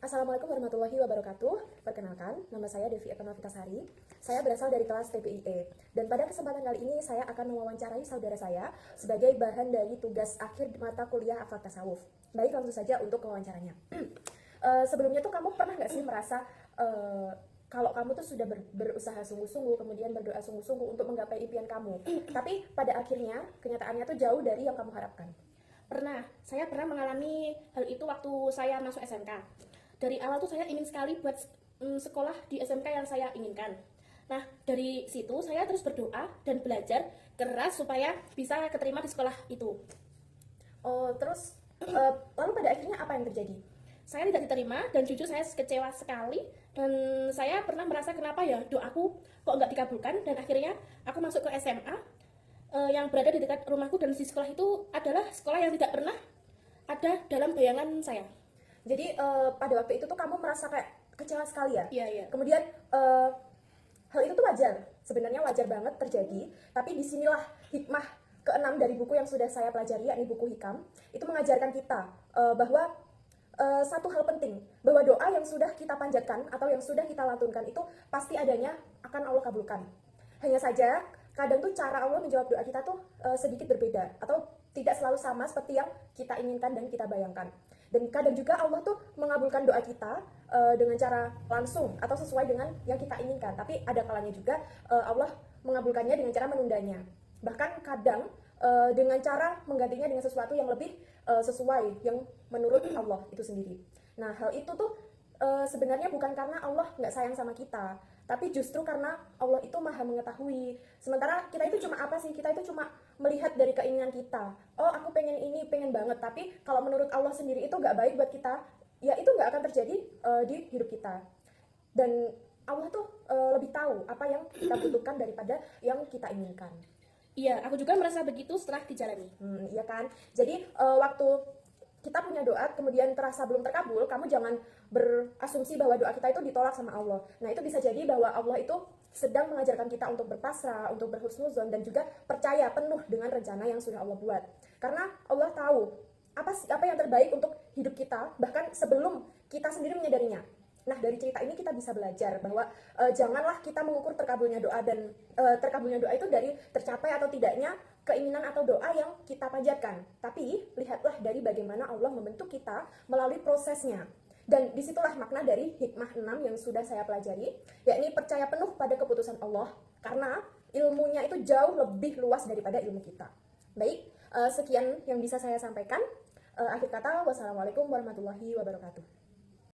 Assalamualaikum warahmatullahi wabarakatuh. Perkenalkan, nama saya Devi Eka Novitasari. Saya berasal dari kelas TPIE. Dan pada kesempatan kali ini saya akan mewawancarai saudara saya sebagai bahan dari tugas akhir mata kuliah Akhlak Tasawuf. Baik, langsung saja untuk wawancaranya. Sebelumnya tuh kamu pernah nggak sih merasa kalau kamu tuh sudah berusaha sungguh-sungguh, kemudian berdoa sungguh-sungguh untuk menggapai impian kamu, tapi pada akhirnya kenyataannya tuh jauh dari yang kamu harapkan? Saya pernah mengalami hal itu waktu saya masuk SMK. Dari awal tuh saya ingin sekali buat sekolah di SMK yang saya inginkan. Nah, dari situ saya terus berdoa dan belajar keras supaya bisa keterima di sekolah itu. Terus lalu pada akhirnya apa yang terjadi? Saya tidak diterima dan jujur saya kecewa sekali, dan saya pernah merasa kenapa ya doaku kok nggak dikabulkan, dan akhirnya aku masuk ke SMA yang berada di dekat rumahku, dan di sekolah itu adalah sekolah yang tidak pernah ada dalam bayangan saya. Jadi pada waktu itu tuh kamu merasa kayak kecewa sekali ya? Iya. Kemudian hal itu tuh wajar, sebenarnya wajar banget terjadi. Tapi disinilah hikmah keenam dari buku yang sudah saya pelajari, yakni buku Hikam. Itu mengajarkan kita bahwa satu hal penting, bahwa doa yang sudah kita panjatkan atau yang sudah kita lantunkan itu pasti adanya akan Allah kabulkan. Hanya saja kadang tuh cara Allah menjawab doa kita tuh sedikit berbeda atau tidak selalu sama seperti yang kita inginkan dan kita bayangkan. Dan kadang juga Allah tuh mengabulkan doa kita dengan cara langsung atau sesuai dengan yang kita inginkan. Tapi ada kalanya juga Allah mengabulkannya dengan cara menundanya. Bahkan kadang dengan cara menggantinya dengan sesuatu yang lebih sesuai yang menurut Allah itu sendiri. Nah, hal itu tuh sebenarnya bukan karena Allah nggak sayang sama kita, tapi justru karena Allah itu maha mengetahui. Sementara kita itu cuma apa sih? Kita itu cuma melihat dari keinginan kita. Oh, aku pengen ini, pengen banget. Tapi kalau menurut Allah sendiri itu nggak baik buat kita, ya itu nggak akan terjadi di hidup kita. Dan Allah tuh lebih tahu apa yang kita butuhkan daripada yang kita inginkan. Iya, aku juga merasa begitu setelah dijalani. Iya kan? Jadi waktu kita punya doa kemudian terasa belum terkabul, kamu jangan berasumsi bahwa doa kita itu ditolak sama Allah. Nah, itu bisa jadi bahwa Allah itu sedang mengajarkan kita untuk berpasrah, untuk berhusnuzon, dan juga percaya penuh dengan rencana yang sudah Allah buat. Karena Allah tahu apa yang terbaik untuk hidup kita, bahkan sebelum kita sendiri menyadarinya. Nah, dari cerita ini kita bisa belajar bahwa janganlah kita mengukur terkabulnya doa, dan terkabulnya doa itu dari tercapai atau tidaknya keinginan atau doa yang kita panjatkan. Tapi lihatlah dari bagaimana Allah membentuk kita melalui prosesnya. Dan disitulah makna dari hikmah 6 yang sudah saya pelajari, yakni percaya penuh pada keputusan Allah, karena ilmunya itu jauh lebih luas daripada ilmu kita. Baik, sekian yang bisa saya sampaikan. Akhir kata, wassalamualaikum warahmatullahi wabarakatuh.